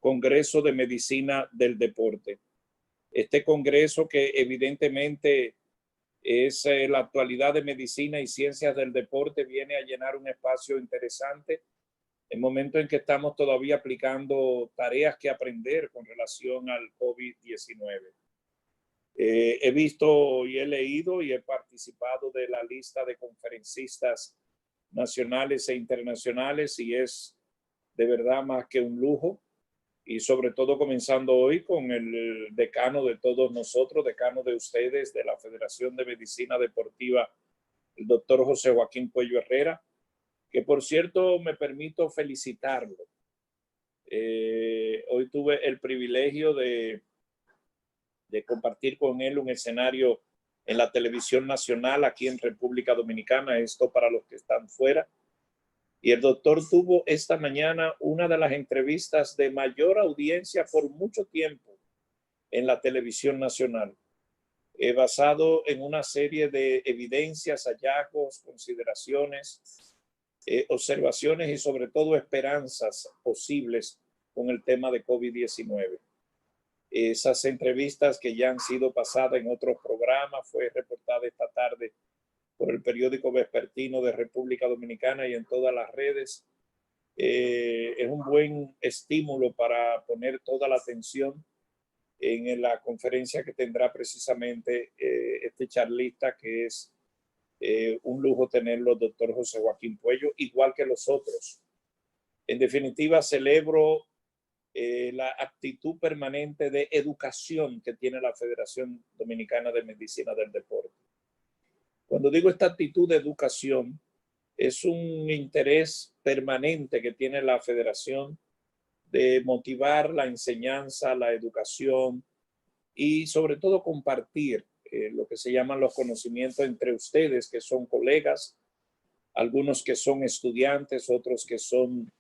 Congreso de Medicina del Deporte. Este congreso que evidentemente es la actualidad de medicina y ciencias del deporte, viene a llenar un espacio interesante en momento en que estamos todavía aplicando tareas que aprender con relación al COVID-19. He visto y he leído y he participado de la lista de conferencistas nacionales e internacionales y es de verdad más que un lujo, y sobre todo comenzando hoy con el decano de todos nosotros, decano de ustedes, de la Federación de Medicina Deportiva, el doctor José Joaquín Puello Herrera, que por cierto me permito felicitarlo. Hoy tuve el privilegio de compartir con él un escenario en la televisión nacional aquí en República Dominicana, esto para los que están fuera. Y el doctor tuvo esta mañana una de las entrevistas de mayor audiencia por mucho tiempo en la televisión nacional, basado en una serie de evidencias, hallazgos, consideraciones, observaciones y sobre todo esperanzas posibles con el tema de COVID-19. Esas entrevistas que ya han sido pasadas en otros programas, fue reportada esta tarde por el periódico vespertino de República Dominicana y en todas las redes. Es un buen estímulo para poner toda la atención en la conferencia que tendrá precisamente este charlista, que es un lujo tenerlo, doctor José Joaquín Puello, igual que los otros. En definitiva, celebro la actitud permanente de educación que tiene la Federación Dominicana de Medicina del Deporte. Cuando digo esta actitud de educación, es un interés permanente que tiene la Federación de motivar la enseñanza, la educación y sobre todo compartir lo que se llaman los conocimientos entre ustedes, que son colegas, algunos que son estudiantes, otros que son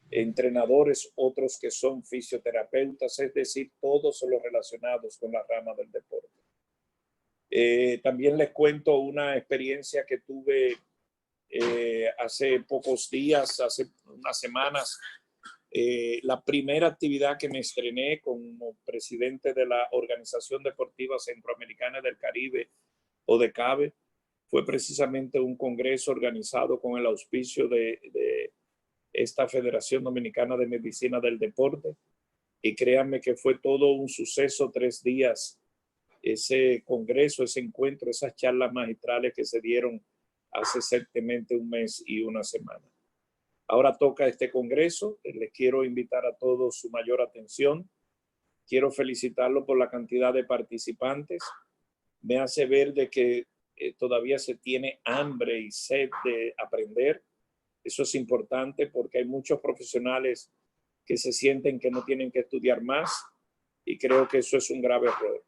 entrenadores, otros que son fisioterapeutas, es decir, todos los relacionados con la rama del deporte. También les cuento una experiencia que tuve hace pocos días, hace unas semanas. La primera actividad que me estrené como presidente de la Organización Deportiva Centroamericana del Caribe, o de CABE, fue precisamente un congreso organizado con el auspicio de esta Federación Dominicana de Medicina del Deporte. Y créanme que fue todo un suceso, 3 días, ese congreso, ese encuentro, esas charlas magistrales que se dieron hace exactamente un mes y una semana. Ahora toca este congreso. Les quiero invitar a todos su mayor atención. Quiero felicitarlo por la cantidad de participantes. Me hace ver de que todavía se tiene hambre y sed de aprender. Eso es importante porque hay muchos profesionales que se sienten que no tienen que estudiar más y creo que eso es un grave error.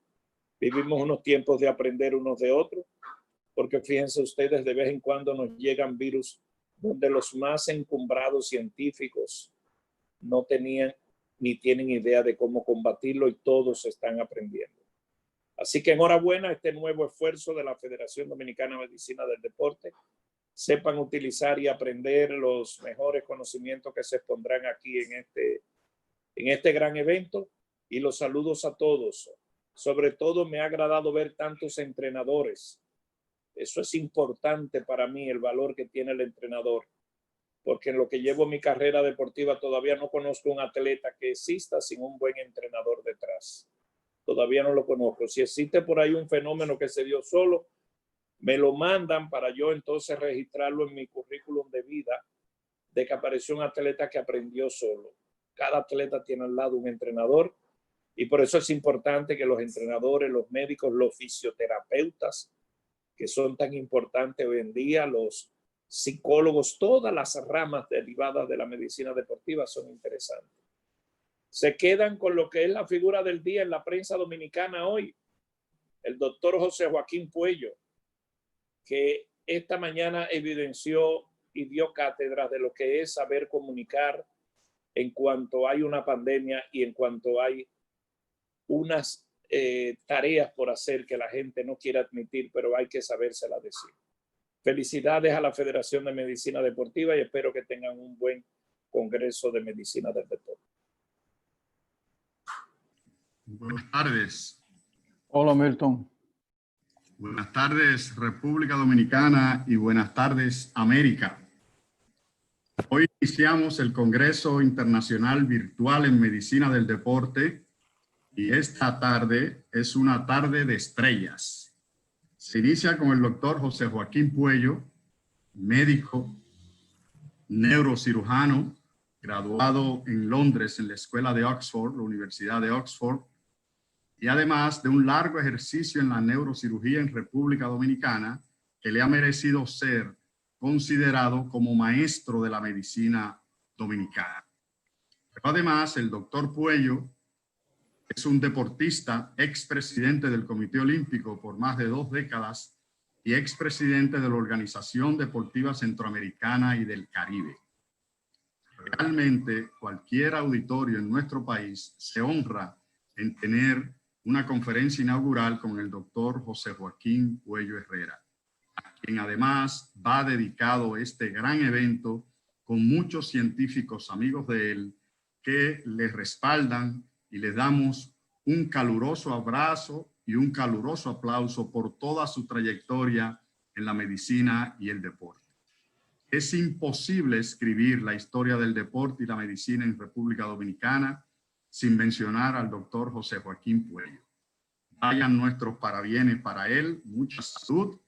Vivimos unos tiempos de aprender unos de otros, porque fíjense ustedes, de vez en cuando nos llegan virus donde los más encumbrados científicos no tenían ni tienen idea de cómo combatirlo y todos están aprendiendo. Así que enhorabuena a este nuevo esfuerzo de la Federación Dominicana de Medicina del Deporte. Sepan utilizar y aprender los mejores conocimientos que se expondrán aquí en este gran evento, y los saludos a todos. Sobre todo me ha agradado ver tantos entrenadores. Eso es importante para mí, el valor que tiene el entrenador, porque en lo que llevo mi carrera deportiva todavía no conozco un atleta que exista sin un buen entrenador detrás. Todavía no lo conozco. Si existe por ahí un fenómeno que se dio solo, me lo mandan para yo entonces registrarlo en mi currículum de vida, de que apareció un atleta que aprendió solo. Cada atleta tiene al lado un entrenador, y por eso es importante que los entrenadores, los médicos, los fisioterapeutas, que son tan importantes hoy en día, los psicólogos, todas las ramas derivadas de la medicina deportiva son interesantes. Se quedan con lo que es la figura del día en la prensa dominicana hoy, el doctor José Joaquín Puello, que esta mañana evidenció y dio cátedra de lo que es saber comunicar en cuanto hay una pandemia y en cuanto hay unas tareas por hacer que la gente no quiere admitir, pero hay que sabérselas decir. Felicidades a la Federación de Medicina Deportiva y espero que tengan un buen congreso de medicina del deporte. Buenas tardes. Hola, Milton. Buenas tardes, República Dominicana, y buenas tardes, América. Hoy iniciamos el Congreso Internacional Virtual en Medicina del Deporte y esta tarde es una tarde de estrellas. Se inicia con el doctor José Joaquín Puello, médico, neurocirujano, graduado en Londres en la Escuela de Oxford, la Universidad de Oxford, y además de un largo ejercicio en la neurocirugía en República Dominicana que le ha merecido ser considerado como maestro de la medicina dominicana. Pero además, el doctor Puello es un deportista, expresidente del Comité Olímpico por más de 2 décadas y expresidente de la Organización Deportiva Centroamericana y del Caribe. Realmente, cualquier auditorio en nuestro país se honra en tener una conferencia inaugural con el doctor José Joaquín Puello Herrera, a quien además va dedicado este gran evento con muchos científicos amigos de él que le respaldan, y le damos un caluroso abrazo y un caluroso aplauso por toda su trayectoria en la medicina y el deporte. Es imposible escribir la historia del deporte y la medicina en República Dominicana sin mencionar al doctor José Joaquín Puello. Vayan nuestros parabienes para él, mucha salud,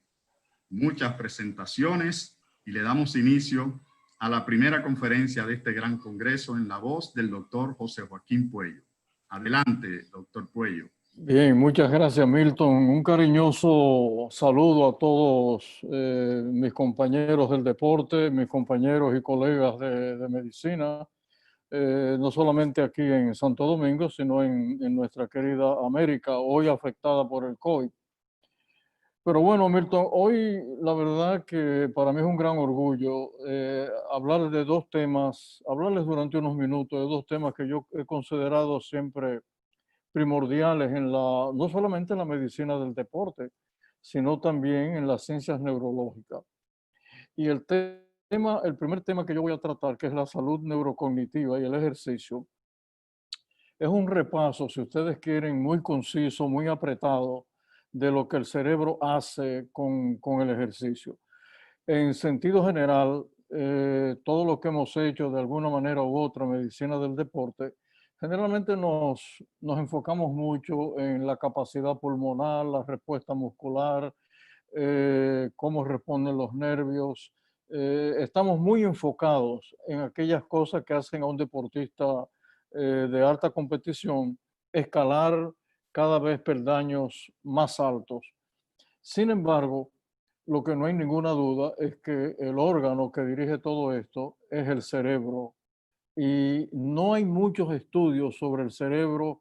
muchas presentaciones, y le damos inicio a la primera conferencia de este gran congreso en la voz del doctor José Joaquín Puello. Adelante, doctor Puello. Bien, muchas gracias, Milton. Un cariñoso saludo a todos mis compañeros del deporte, mis compañeros y colegas de medicina, no solamente aquí en Santo Domingo, sino en nuestra querida América, hoy afectada por el COVID. Pero bueno, Milton, hoy la verdad que para mí es un gran orgullo hablar de 2 temas, hablarles durante unos minutos de 2 temas que yo he considerado siempre primordiales no solamente en la medicina del deporte, sino también en las ciencias neurológicas. Y el primer tema que yo voy a tratar, que es la salud neurocognitiva y el ejercicio, es un repaso, si ustedes quieren, muy conciso, muy apretado, de lo que el cerebro hace con el ejercicio. En sentido general, todo lo que hemos hecho de alguna manera u otra, medicina del deporte, generalmente nos enfocamos mucho en la capacidad pulmonar, la respuesta muscular, cómo responden los nervios. Estamos muy enfocados en aquellas cosas que hacen a un deportista de alta competición escalar cada vez peldaños más altos. Sin embargo, lo que no hay ninguna duda es que el órgano que dirige todo esto es el cerebro, y no hay muchos estudios sobre el cerebro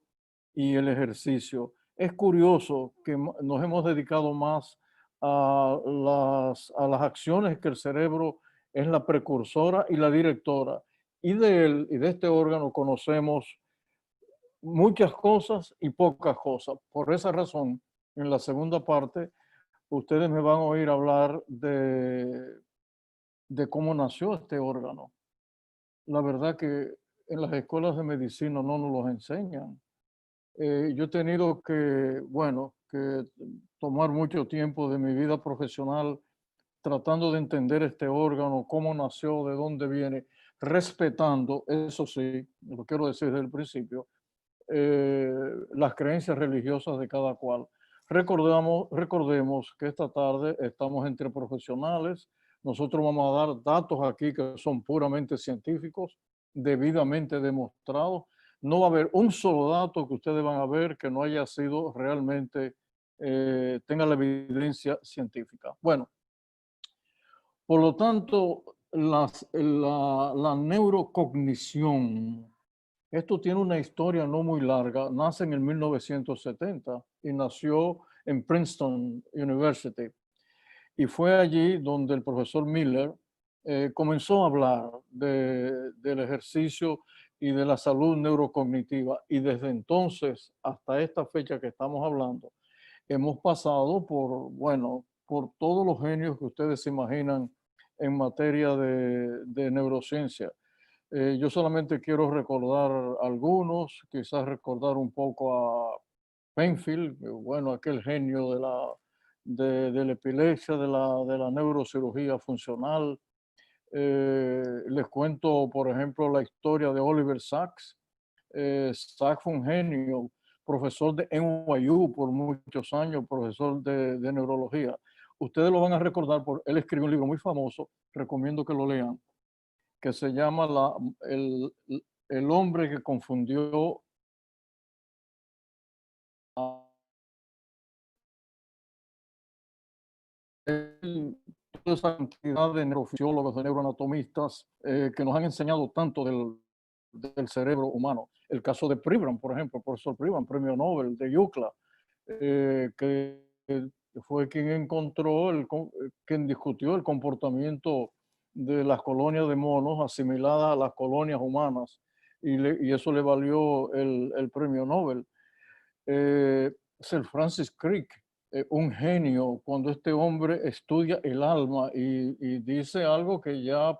y el ejercicio. Es curioso que nos hemos dedicado más a las acciones que el cerebro es la precursora y la directora, y de él y de este órgano conocemos muchas cosas y pocas cosas. Por esa razón, en la segunda parte, ustedes me van a oír hablar de cómo nació este órgano. La verdad que en las escuelas de medicina no nos los enseñan. Yo he tenido que tomar mucho tiempo de mi vida profesional tratando de entender este órgano, cómo nació, de dónde viene, respetando, eso sí, lo quiero decir desde el principio, las creencias religiosas de cada cual. Recordemos que esta tarde estamos entre profesionales. Nosotros vamos a dar datos aquí que son puramente científicos, debidamente demostrados. No va a haber un solo dato que ustedes van a ver que no haya sido realmente, tenga la evidencia científica. Bueno, por lo tanto, la neurocognición, esto tiene una historia no muy larga. Nace en el 1970 y nació en Princeton University. Y fue allí donde el profesor Miller comenzó a hablar del ejercicio y de la salud neurocognitiva. Y desde entonces hasta esta fecha que estamos hablando, hemos pasado por todos los genios que ustedes se imaginan en materia de neurociencia. Yo solamente quiero recordar algunos, quizás recordar un poco a Penfield, bueno, aquel genio de la epilepsia, de la neurocirugía funcional. Les cuento, por ejemplo, la historia de Oliver Sacks. Sacks fue un genio, profesor de NYU por muchos años, profesor de neurología. Ustedes lo van a recordar, él escribió un libro muy famoso, recomiendo que lo lean, que se llama el hombre que confundió a toda esa cantidad de neurofisiólogos, de neuroanatomistas que nos han enseñado tanto del cerebro humano. El caso de Pribram, por ejemplo, el profesor Pribram, premio Nobel de UCLA, que fue quien encontró, quien discutió el comportamiento de las colonias de monos asimiladas a las colonias humanas, y eso le valió el premio Nobel. Sir Francis Crick, un genio, cuando este hombre estudia el alma y dice algo que ya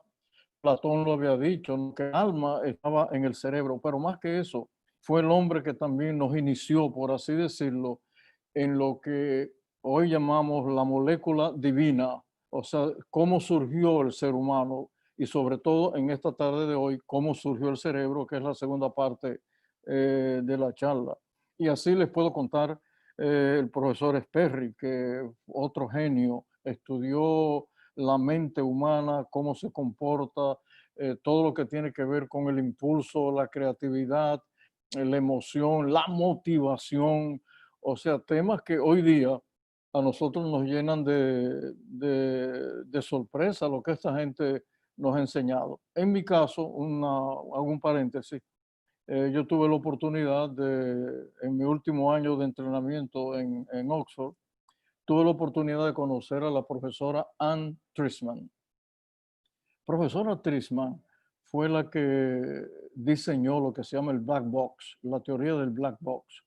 Platón lo había dicho, que el alma estaba en el cerebro, pero más que eso, fue el hombre que también nos inició, por así decirlo, en lo que hoy llamamos la molécula divina, o sea, cómo surgió el ser humano y sobre todo en esta tarde de hoy, cómo surgió el cerebro, que es la segunda parte de la charla. Y así les puedo contar el profesor Sperry, que otro genio, estudió la mente humana, cómo se comporta, todo lo que tiene que ver con el impulso, la creatividad, la emoción, la motivación, o sea, temas que hoy día a nosotros nos llenan de sorpresa lo que esta gente nos ha enseñado. En mi caso, hago un paréntesis, yo tuve la oportunidad en mi último año de entrenamiento en Oxford, tuve la oportunidad de conocer a la profesora Anne Trisman. Profesora Trisman fue la que diseñó lo que se llama el black box, la teoría del black box.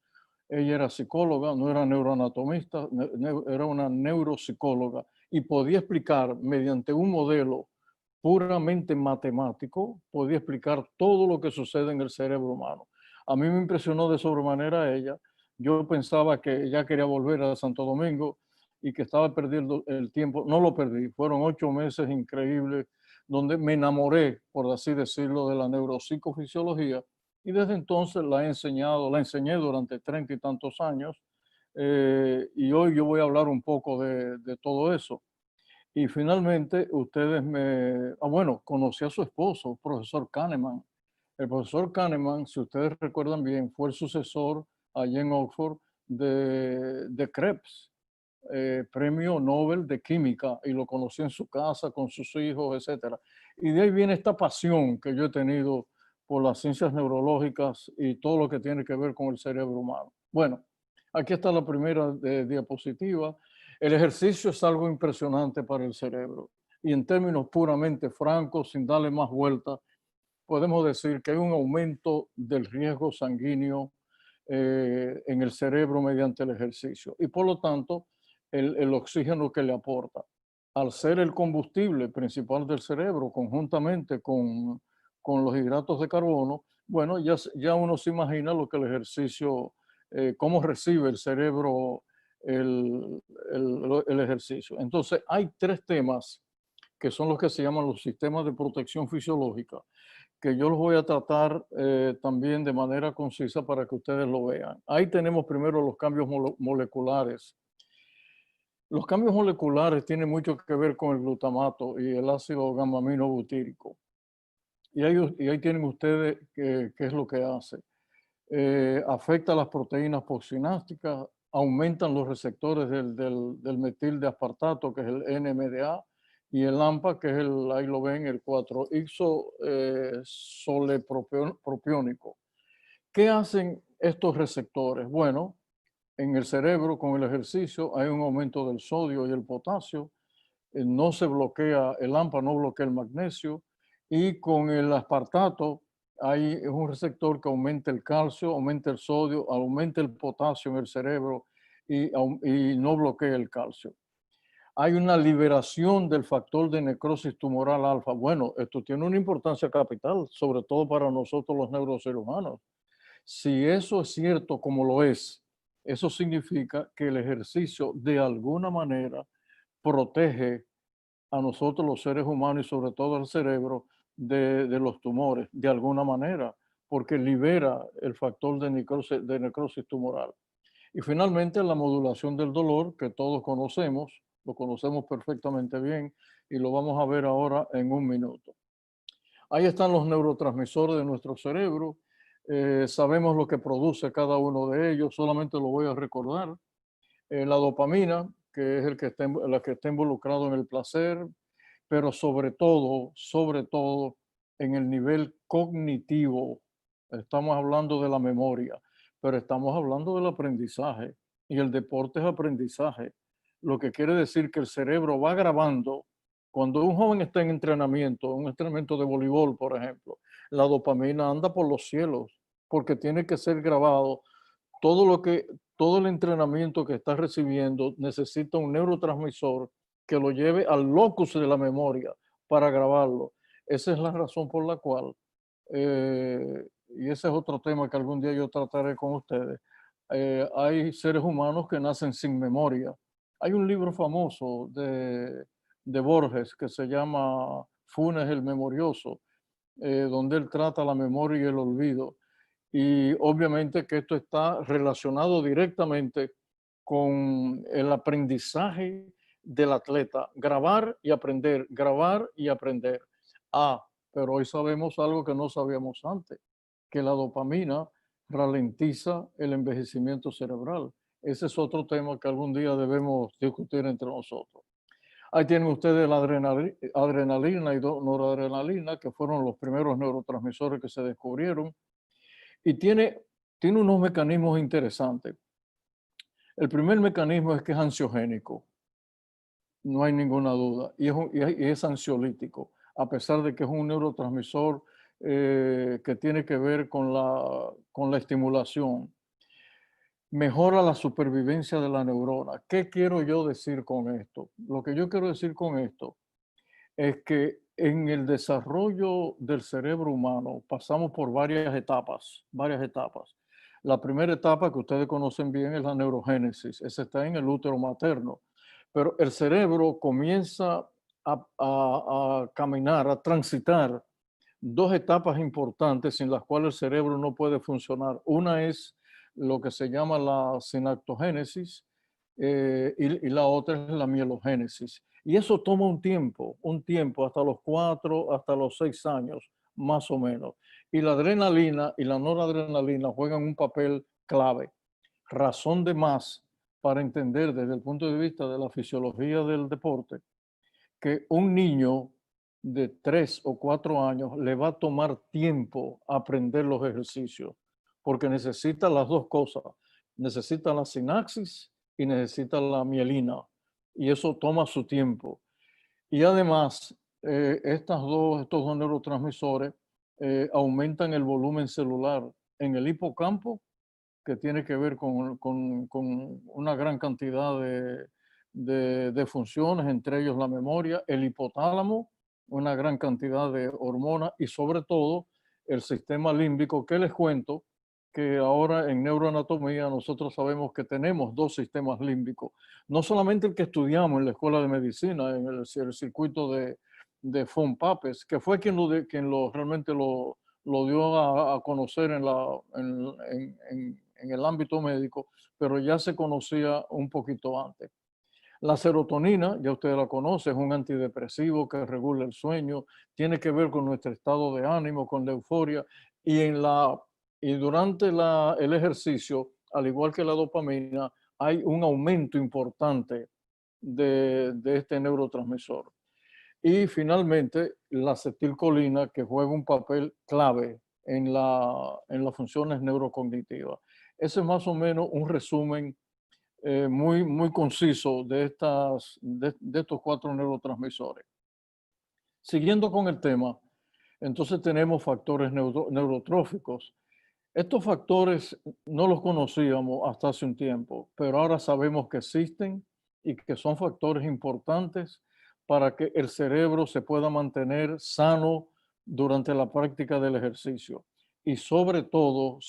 Ella era psicóloga, no era neuroanatomista, era una neuropsicóloga y podía explicar mediante un modelo puramente matemático, podía explicar todo lo que sucede en el cerebro humano. A mí me impresionó de sobremanera ella. Yo pensaba que ella quería volver a Santo Domingo y que estaba perdiendo el tiempo. No lo perdí, fueron 8 meses increíbles donde me enamoré, por así decirlo, de la neuropsicofisiología y desde entonces la enseñé durante 30 y tantos años y hoy yo voy a hablar un poco de todo eso. Y finalmente bueno, conocí a su esposo, el profesor Kahneman. El profesor Kahneman, si ustedes recuerdan bien, fue el sucesor allí en Oxford de Krebs, premio Nobel de Química, y lo conocí en su casa con sus hijos, etc. Y de ahí viene esta pasión que yo he tenido por las ciencias neurológicas y todo lo que tiene que ver con el cerebro humano. Bueno, aquí está la primera diapositiva. El ejercicio es algo impresionante para el cerebro y en términos puramente francos, sin darle más vuelta, podemos decir que hay un aumento del riesgo sanguíneo en el cerebro mediante el ejercicio y por lo tanto el oxígeno que le aporta. Al ser el combustible principal del cerebro conjuntamente con los hidratos de carbono, bueno, ya uno se imagina lo que el ejercicio, cómo recibe el cerebro el ejercicio. Entonces hay 3 temas que son los que se llaman los sistemas de protección fisiológica, que yo los voy a tratar también de manera concisa para que ustedes lo vean. Ahí tenemos primero los cambios moleculares. Los cambios moleculares tienen mucho que ver con el glutamato y el ácido gamma-aminobutírico. Y ahí tienen ustedes qué es lo que hace. Afecta las proteínas postsinápticas, aumentan los receptores del metil de aspartato, que es el NMDA, y el AMPA, que es ahí lo ven, el 4-ixosolepropiónico. ¿Qué hacen estos receptores? Bueno, en el cerebro con el ejercicio hay un aumento del sodio y el potasio, no se bloquea el AMPA, no bloquea el magnesio, y con el aspartato hay un receptor que aumenta el calcio, aumenta el sodio, aumenta el potasio en el cerebro y no bloquea el calcio. hay una liberación del factor de necrosis tumoral alfa. Bueno, esto tiene una importancia capital, sobre todo para nosotros los neurocirujanos. Si eso es cierto como lo es, eso significa que el ejercicio de alguna manera protege a nosotros los seres humanos y sobre todo al cerebro de los tumores, de alguna manera, porque libera el factor de necrosis tumoral. Y finalmente la modulación del dolor, que todos conocemos, lo conocemos perfectamente bien y lo vamos a ver ahora en un minuto. Ahí están los neurotransmisores de nuestro cerebro. Sabemos lo que produce cada uno de ellos, solamente lo voy a recordar. La dopamina, que es la que está involucrado en el placer, pero sobre todo en el nivel cognitivo. Estamos hablando de la memoria, pero estamos hablando del aprendizaje y el deporte es aprendizaje. Lo que quiere decir que el cerebro va grabando. Cuando un joven está en entrenamiento, un entrenamiento de voleibol, por ejemplo, la dopamina anda por los cielos porque tiene que ser grabado. Todo el entrenamiento que está recibiendo necesita un neurotransmisor que lo lleve al locus de la memoria para grabarlo. Esa es la razón por la cual, y ese es otro tema que algún día yo trataré con ustedes, hay seres humanos que nacen sin memoria. Hay un libro famoso de Borges que se llama Funes el Memorioso, donde él trata la memoria y el olvido. Y obviamente que esto está relacionado directamente con el aprendizaje del atleta. Grabar y aprender, grabar y aprender. Pero hoy sabemos algo que no sabíamos antes, que la dopamina ralentiza el envejecimiento cerebral. Ese es otro tema que algún día debemos discutir entre nosotros. Ahí tienen ustedes la adrenalina y noradrenalina, que fueron los primeros neurotransmisores que se descubrieron. Y tiene unos mecanismos interesantes. El primer mecanismo es que es ansiogénico, no hay ninguna duda, y es ansiolítico, a pesar de que es un neurotransmisor que tiene que ver con la estimulación. Mejora la supervivencia de la neurona. ¿Qué quiero yo decir con esto? Lo que yo quiero decir con esto es que en el desarrollo del cerebro humano pasamos por varias etapas. La primera etapa que ustedes conocen bien es la neurogénesis. Esa está en el útero materno. Pero el cerebro comienza a caminar, a transitar dos etapas importantes sin las cuales el cerebro no puede funcionar. Una es lo que se llama la sinaptogénesis y la otra es la mielogénesis. Y eso toma un tiempo, hasta los 4, hasta los 6 años, más o menos. Y la adrenalina y la noradrenalina juegan un papel clave. Razón de más para entender desde el punto de vista de la fisiología del deporte que un niño de 3 o 4 años le va a tomar tiempo aprender los ejercicios, porque necesita las dos cosas. Necesita la sinapsis y necesita la mielina. Y eso toma su tiempo. Y además, estos dos neurotransmisores aumentan el volumen celular en el hipocampo, que tiene que ver con una gran cantidad de funciones, entre ellos la memoria, el hipotálamo, una gran cantidad de hormonas y sobre todo el sistema límbico, que les cuento que ahora en neuroanatomía nosotros sabemos que tenemos dos sistemas límbicos, no solamente el que estudiamos en la escuela de medicina, en el circuito de von Papes, que fue quien realmente lo dio a conocer en el ámbito médico, pero ya se conocía un poquito antes. La serotonina, ya ustedes la conocen, es un antidepresivo que regula el sueño, tiene que ver con nuestro estado de ánimo, con la euforia, y durante el ejercicio, al igual que la dopamina, hay un aumento importante de este neurotransmisor. Y finalmente, la acetilcolina, que juega un papel clave en las funciones neurocognitivas. Ese es más o menos un resumen muy, muy conciso de estos 4 neurotransmisores. Siguiendo con el tema, entonces tenemos factores neurotróficos. Estos factores no los conocíamos hasta hace un tiempo, pero ahora sabemos que existen y que son factores importantes para que el cerebro se pueda mantener sano durante la práctica del ejercicio. Y sobre todo,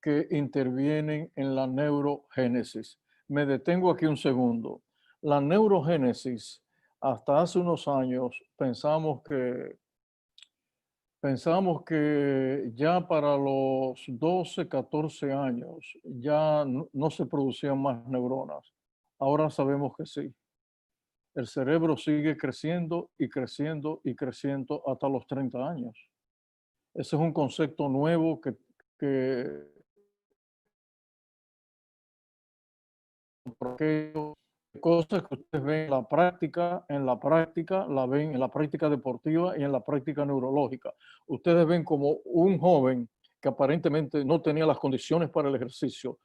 que intervienen en la neurogénesis. Me detengo aquí un segundo. La neurogénesis, hasta hace unos años pensamos que ya para los 12, 14 años ya no se producían más neuronas. Ahora sabemos que sí. El cerebro sigue creciendo y creciendo y creciendo hasta los 30 años. Ese es un concepto nuevo que cosas que ustedes ven en la práctica, la ven en la práctica deportiva y en la práctica neurológica. Ustedes ven como un joven que aparentemente no tenía las condiciones para el ejercicio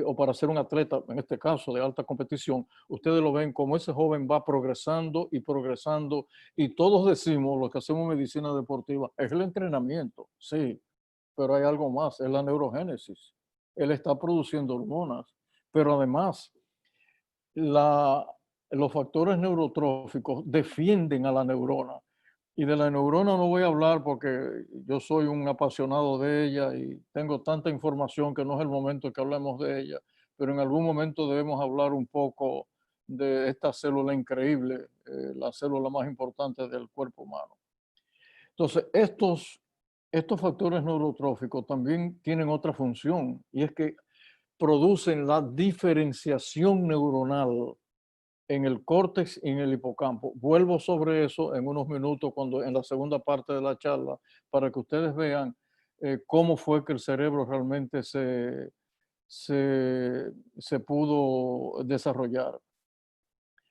o para ser un atleta, en este caso de alta competición, ustedes lo ven como ese joven va progresando y progresando, y todos decimos, los que hacemos medicina deportiva, es el entrenamiento, sí, pero hay algo más, es la neurogénesis. Él está produciendo hormonas, pero además los factores neurotróficos defienden a la neurona. Y de la neurona no voy a hablar porque yo soy un apasionado de ella y tengo tanta información que no es el momento que hablemos de ella, pero en algún momento debemos hablar un poco de esta célula increíble, la célula más importante del cuerpo humano. Entonces, estos factores neurotróficos también tienen otra función, y es que producen la diferenciación neuronal en el córtex y en el hipocampo. Vuelvo sobre eso en unos minutos en la segunda parte de la charla, para que ustedes vean cómo fue que el cerebro realmente se pudo desarrollar.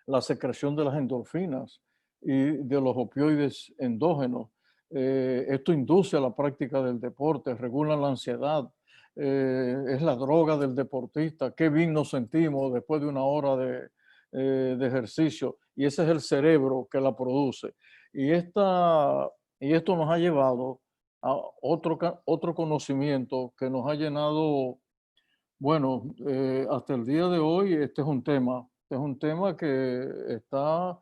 La secreción de las endorfinas y de los opioides endógenos. Esto induce a la práctica del deporte, regula la ansiedad, es la droga del deportista. Qué bien nos sentimos después de una hora de ejercicio, y ese es el cerebro que la produce. Y esto nos ha llevado a otro conocimiento que nos ha llenado, bueno, hasta el día de hoy. Este es un tema que está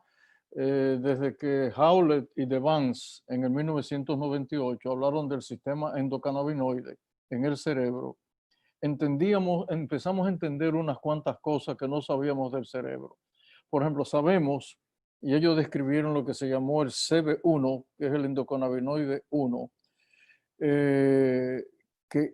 desde que Howlett y Devance en el 1998 hablaron del sistema endocannabinoide en el cerebro. Empezamos a entender unas cuantas cosas que no sabíamos del cerebro. Por ejemplo, sabemos, y ellos describieron lo que se llamó el CB1, que es el endocannabinoide 1, que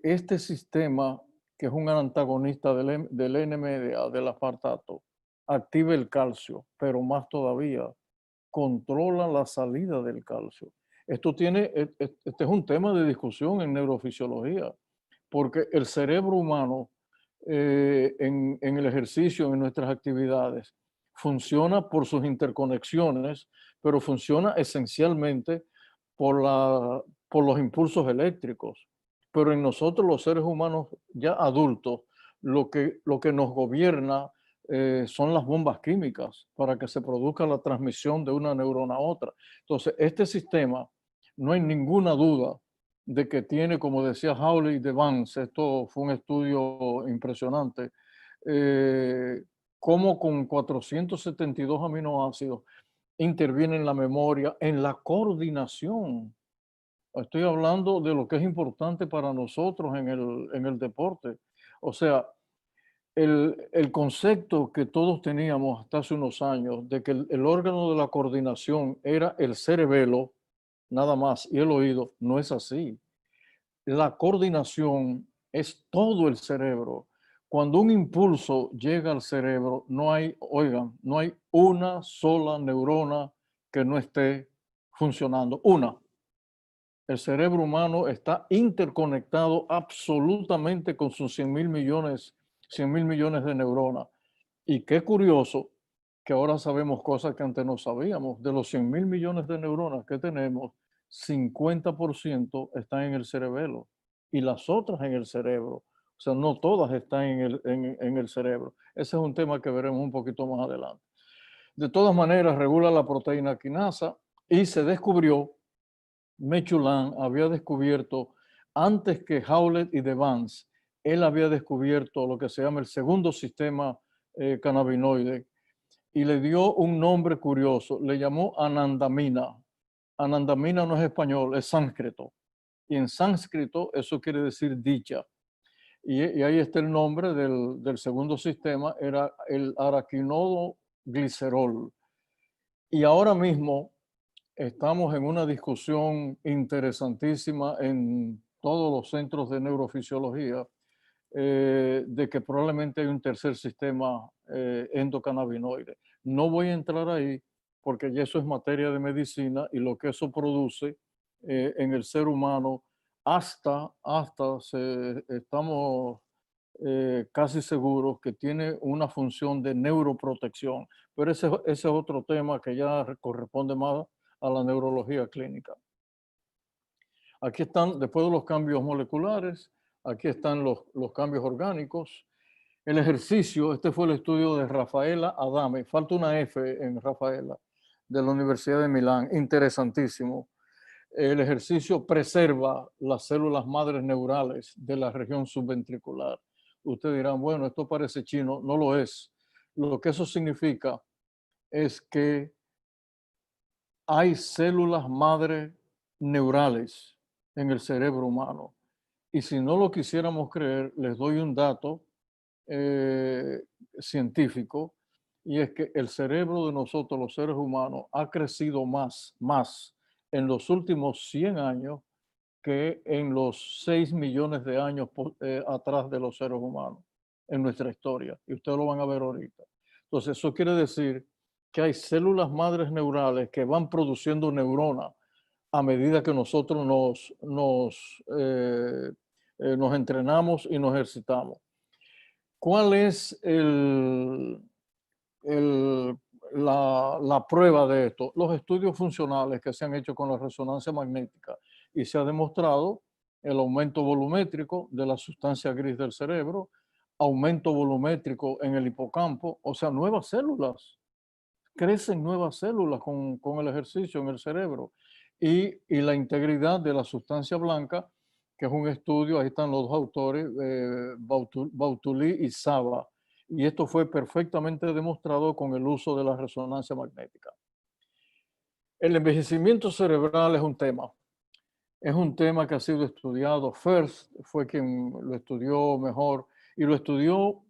este sistema, que es un antagonista del NMDA, del aspartato, activa el calcio, pero más todavía, controla la salida del calcio. Este es un tema de discusión en neurofisiología, porque el cerebro humano en el ejercicio, en nuestras actividades, funciona por sus interconexiones, pero funciona esencialmente por los impulsos eléctricos. Pero en nosotros, los seres humanos ya adultos, lo que nos gobierna son las bombas químicas para que se produzca la transmisión de una neurona a otra. Entonces, este sistema, no hay ninguna duda de que tiene, como decía Howlett y Devance, esto fue un estudio impresionante, cómo con 472 aminoácidos interviene en la memoria, en la coordinación. Estoy hablando de lo que es importante para nosotros en el deporte. O sea, el concepto que todos teníamos hasta hace unos años de que el órgano de la coordinación era el cerebelo, nada más, y el oído, no es así. La coordinación es todo el cerebro. Cuando un impulso llega al cerebro, no hay una sola neurona que no esté funcionando. Una. El cerebro humano está interconectado absolutamente con sus 100.000 millones de neuronas. Y qué curioso que ahora sabemos cosas que antes no sabíamos. De los 100.000 millones de neuronas que tenemos, 50% están en el cerebelo y las otras en el cerebro. O sea, no todas están en el cerebro. Ese es un tema que veremos un poquito más adelante. De todas maneras, regula la proteína quinasa, y se descubrió, Mechoulam había descubierto, antes que Howlett y Devance, él había descubierto lo que se llama el segundo sistema cannabinoide y le dio un nombre curioso, le llamó anandamina. Anandamina no es español, es sánscrito. Y en sánscrito eso quiere decir dicha. Y ahí está el nombre del segundo sistema, era el araquinodo glicerol. Y ahora mismo estamos en una discusión interesantísima en todos los centros de neurofisiología de que probablemente hay un tercer sistema endocannabinoide. No voy a entrar ahí porque ya eso es materia de medicina y lo que eso produce en el ser humano estamos casi seguros que tiene una función de neuroprotección. Pero ese es otro tema que ya corresponde más a la neurología clínica. Aquí están, después de los cambios moleculares, aquí están los cambios orgánicos. El ejercicio, este fue el estudio de Rafaela Adame, falta una F en Rafaela, de la Universidad de Milán, interesantísimo. El ejercicio preserva las células madres neurales de la región subventricular. Ustedes dirán, bueno, esto parece chino, no lo es. Lo que eso significa es que hay células madre neurales en el cerebro humano. Y si no lo quisiéramos creer, les doy un dato científico, y es que el cerebro de nosotros, los seres humanos, ha crecido más en los últimos 100 años que en los 6 millones de años atrás de los seres humanos en nuestra historia. Y ustedes lo van a ver ahorita. Entonces, eso quiere decir que hay células madres neurales que van produciendo neuronas a medida que nosotros nos entrenamos y nos ejercitamos. ¿Cuál es la prueba de esto? Los estudios funcionales que se han hecho con la resonancia magnética y se ha demostrado el aumento volumétrico de la sustancia gris del cerebro, aumento volumétrico en el hipocampo, o sea, nuevas células. Crecen nuevas células con el ejercicio en el cerebro y la integridad de la sustancia blanca, que es un estudio, ahí están los dos autores, Bautulí y Saba, y esto fue perfectamente demostrado con el uso de la resonancia magnética. El envejecimiento cerebral es un tema que ha sido estudiado. First fue quien lo estudió mejor y lo estudió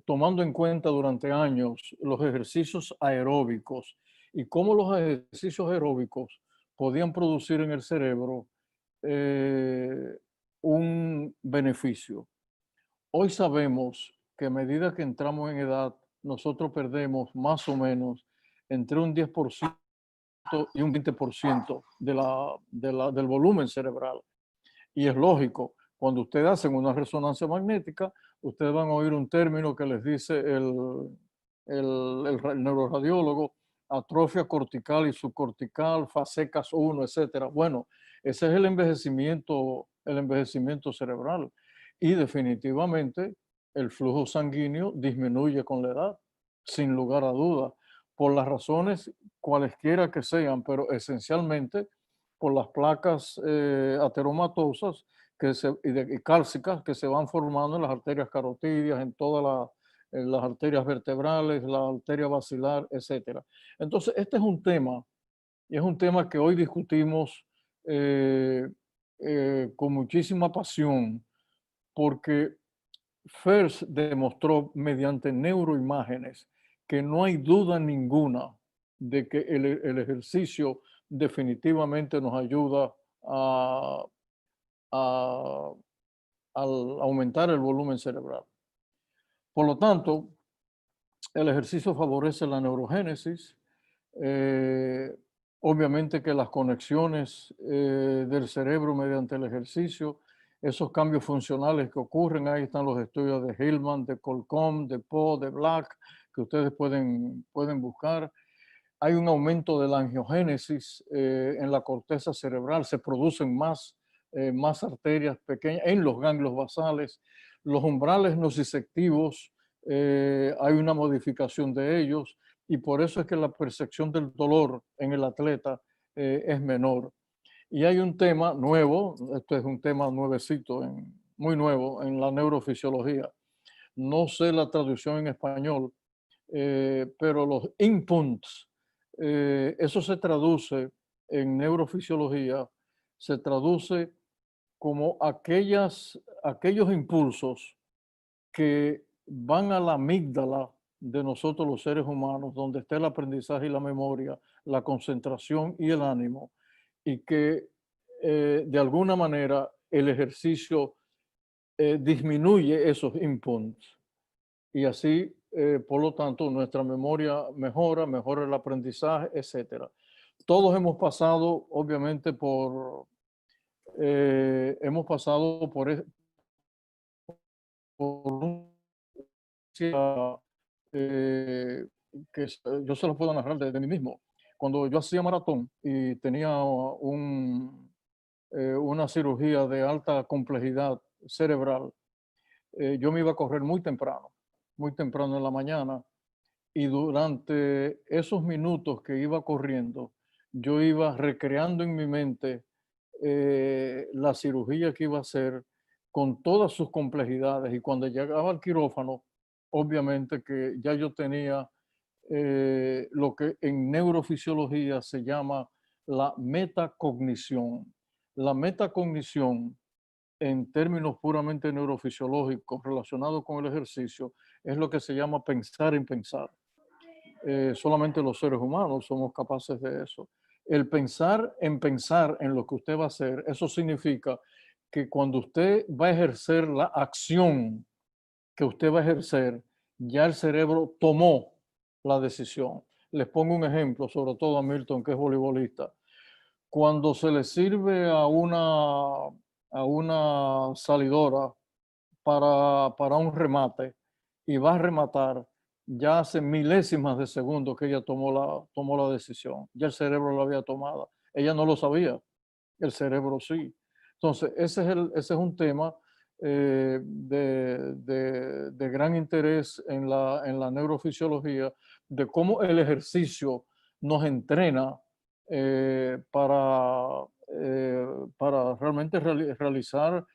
tomando en cuenta durante años los ejercicios aeróbicos y cómo los ejercicios aeróbicos podían producir en el cerebro un beneficio. Hoy sabemos que a medida que entramos en edad, nosotros perdemos más o menos entre un 10% y un 20% del volumen cerebral. Y es lógico, cuando ustedes hacen una resonancia magnética, ustedes van a oír un término que les dice el neuroradiólogo, atrofia cortical y subcortical, fasecas 1, etcétera. Bueno, ese es el envejecimiento cerebral. Y definitivamente el flujo sanguíneo disminuye con la edad, sin lugar a dudas, por las razones cualesquiera que sean, pero esencialmente por las placas ateromatosas y cálcicas que se van formando en las arterias carotidias, en todas las arterias vertebrales, la arteria basilar, etc. Entonces, este es un tema, y es un tema que hoy discutimos con muchísima pasión, porque First demostró mediante neuroimágenes que no hay duda ninguna de que el ejercicio definitivamente nos ayuda a aumentar el volumen cerebral. Por lo tanto, el ejercicio favorece la neurogénesis. Obviamente que las conexiones del cerebro mediante el ejercicio, esos cambios funcionales que ocurren, ahí están los estudios de Hillman, de Colcom, de Poe, de Black, que ustedes pueden buscar. Hay un aumento de la angiogénesis en la corteza cerebral, se producen más arterias pequeñas en los ganglios basales. Los umbrales nociceptivos, hay una modificación de ellos y por eso es que la percepción del dolor en el atleta es menor. Y hay un tema nuevo, esto es un tema nuevecito, muy nuevo en la neurofisiología. no sé la traducción en español, pero los inputs, eso se traduce en neurofisiología, se traduce como aquellos impulsos que van a la amígdala de nosotros los seres humanos, donde está el aprendizaje y la memoria, la concentración y el ánimo, y que de alguna manera el ejercicio disminuye esos inputs. Y así, por lo tanto, nuestra memoria mejora el aprendizaje, etcétera. Todos hemos pasado, obviamente, hemos pasado por eh, yo se lo puedo narrar de mí mismo. Cuando yo hacía maratón y tenía una cirugía de alta complejidad cerebral, yo me iba a correr muy temprano en la mañana, y durante esos minutos que iba corriendo, yo iba recreando en mi mente la cirugía que iba a hacer con todas sus complejidades, y cuando llegaba al quirófano, obviamente que ya yo tenía lo que en neurofisiología se llama la metacognición. La metacognición, en términos puramente neurofisiológicos relacionados con el ejercicio, es lo que se llama pensar en pensar. Solamente los seres humanos somos capaces de eso. El pensar en lo que usted va a hacer, eso significa que cuando usted va a ejercer la acción que usted va a ejercer, ya el cerebro tomó la decisión. Les pongo un ejemplo, sobre todo a Milton, que es voleibolista. Cuando se le sirve a una salidora para un remate y va a rematar, ya hace milésimas de segundos que ella tomó la decisión. Ya el cerebro lo había tomado. Ella no lo sabía, el cerebro sí. Entonces, ese es un tema de gran interés en la neurofisiología, de cómo el ejercicio nos entrena para realmente realizar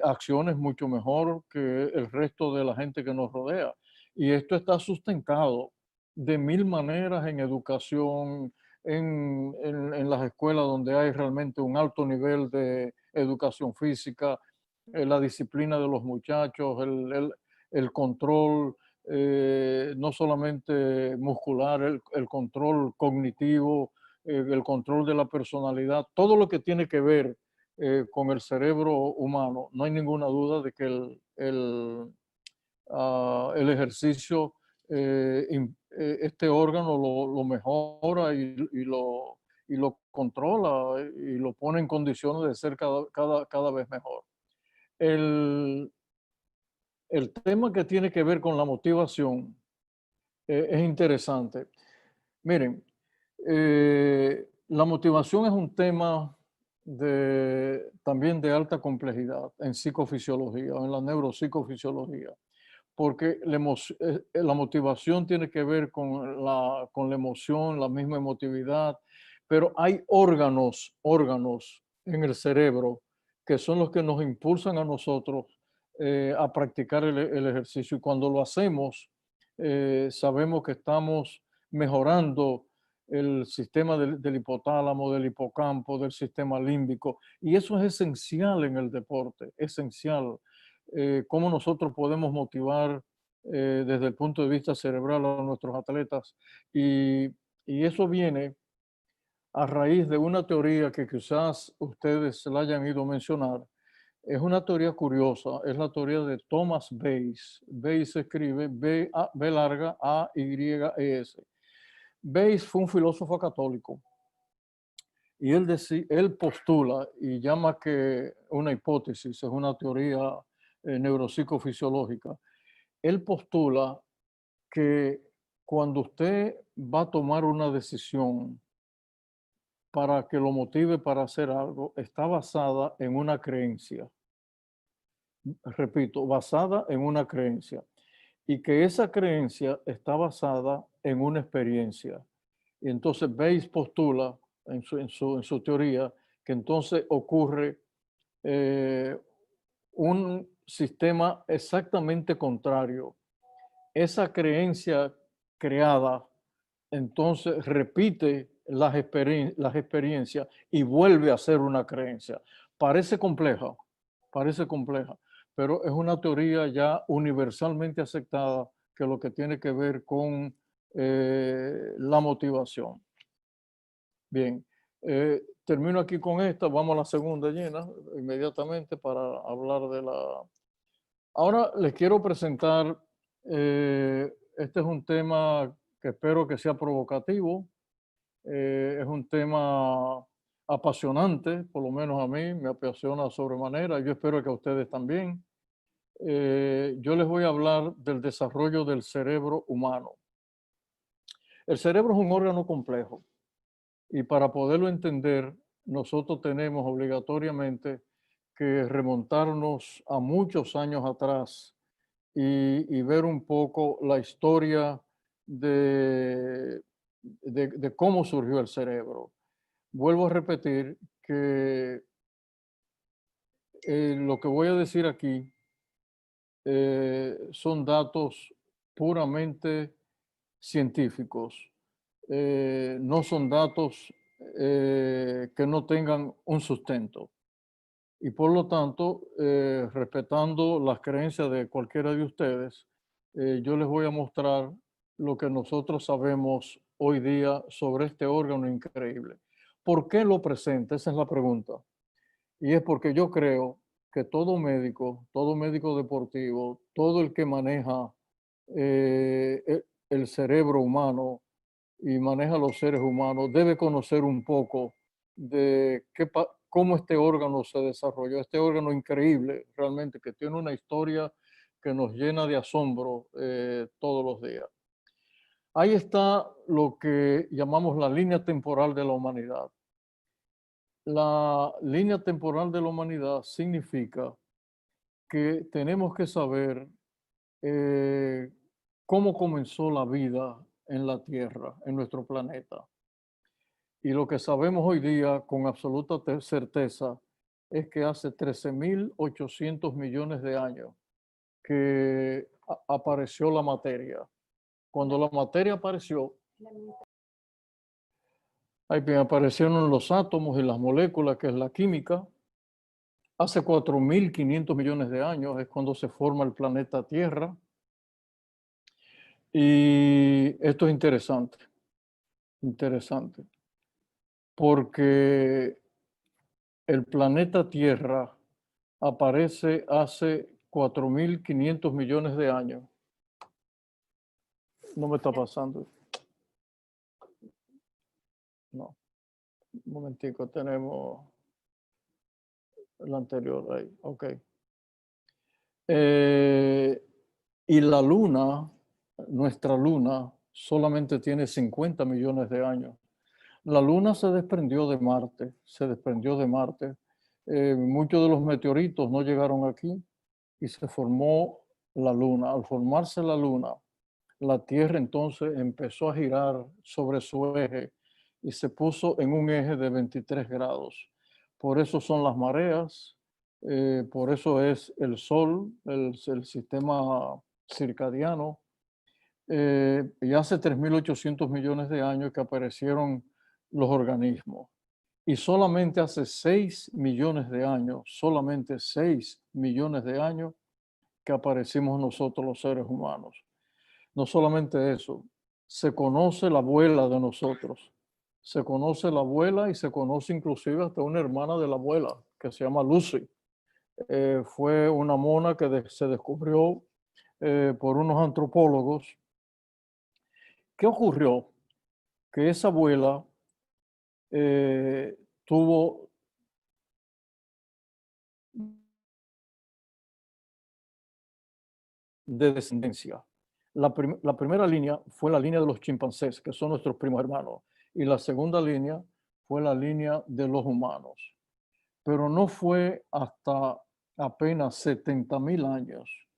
acciones mucho mejor que el resto de la gente que nos rodea. Y esto está sustentado de mil maneras en educación, en las escuelas donde hay realmente un alto nivel de educación física, la disciplina de los muchachos, el control, no solamente muscular, el control cognitivo, el control de la personalidad, todo lo que tiene que ver con el cerebro humano. No hay ninguna duda de que el ejercicio, este órgano lo mejora y lo controla y lo pone en condiciones de ser cada vez mejor. El, el tema que tiene que ver con la motivación es interesante. Miren, la motivación es un tema también de alta complejidad en psicofisiología o en la neuropsicofisiología, porque la motivación tiene que ver con la emoción, la misma emotividad, pero hay órganos en el cerebro que son los que nos impulsan a nosotros a practicar el ejercicio, y cuando lo hacemos, sabemos que estamos mejorando el sistema del hipotálamo, del hipocampo, del sistema límbico, y eso es esencial en el deporte, esencial. Cómo nosotros podemos motivar desde el punto de vista cerebral a nuestros atletas, y eso viene a raíz de una teoría que quizás ustedes la hayan ido a mencionar. Es una teoría curiosa, es la teoría de Thomas Bayes. Bayes se escribe B larga A Y E S. Bayes fue un filósofo católico, y él postula y llama que una hipótesis, es una teoría neuropsicofisiológica. Él postula que cuando usted va a tomar una decisión para que lo motive para hacer algo, está basada en una creencia. Repito, basada en una creencia. Y que esa creencia está basada en una experiencia. Y entonces Bayes postula en su teoría que entonces ocurre un sistema exactamente contrario. Esa creencia creada entonces repite las experiencias y vuelve a ser una creencia. Parece compleja, pero es una teoría ya universalmente aceptada que lo que tiene que ver con la motivación. Bien, termino aquí con esta, vamos a la segunda llena inmediatamente para hablar de la... Ahora les quiero presentar, este es un tema que espero que sea provocativo, es un tema apasionante, por lo menos a mí me apasiona sobremanera, yo espero que a ustedes también. Yo les voy a hablar del desarrollo del cerebro humano. El cerebro es un órgano complejo y para poderlo entender, nosotros tenemos obligatoriamente que remontarnos a muchos años atrás y ver un poco la historia de cómo surgió el cerebro. Vuelvo a repetir que lo que voy a decir aquí son datos puramente científicos. No son datos que no tengan un sustento. Y por lo tanto, respetando las creencias de cualquiera de ustedes, yo les voy a mostrar lo que nosotros sabemos hoy día sobre este órgano increíble. ¿Por qué lo presenta? Esa es la pregunta. Y es porque yo creo que todo médico deportivo, todo el que maneja el cerebro humano y maneja los seres humanos, debe conocer un poco de cómo este órgano se desarrolló, este órgano increíble realmente que tiene una historia que nos llena de asombro todos los días. Ahí está lo que llamamos la línea temporal de la humanidad. La línea temporal de la humanidad significa que tenemos que saber cómo comenzó la vida en la Tierra, en nuestro planeta. Y lo que sabemos hoy día con absoluta certeza es que hace 13.800 millones de años que apareció la materia. Cuando la materia apareció, ahí bien, aparecieron los átomos y las moléculas, que es la química. Hace 4.500 millones de años es cuando se forma el planeta Tierra. Y esto es interesante, porque el planeta Tierra aparece hace 4.500 millones de años. No me está pasando. No. Un momentico, tenemos el anterior ahí. Ok. Y la luna, nuestra luna, solamente tiene 50 millones de años. La luna se desprendió de Marte, muchos de los meteoritos no llegaron aquí y se formó la luna. Al formarse la luna, la Tierra entonces empezó a girar sobre su eje y se puso en un eje de 23 grados. Por eso son las mareas, por eso es el sol, el sistema circadiano. Y hace 3.800 millones de años que aparecieron los organismos. Y solamente hace 6 millones de años, solamente 6 millones de años que aparecimos nosotros los seres humanos. No solamente eso, se conoce la abuela de nosotros. Se conoce la abuela y se conoce inclusive hasta una hermana de la abuela que se llama Lucy. Fue una mona que se descubrió por unos antropólogos. ¿Qué ocurrió? Que esa abuela tuvo de descendencia. La primera línea fue la línea de los chimpancés, que son nuestros primos hermanos, y la segunda línea fue la línea de los humanos. Pero no fue hasta apenas 70.000 años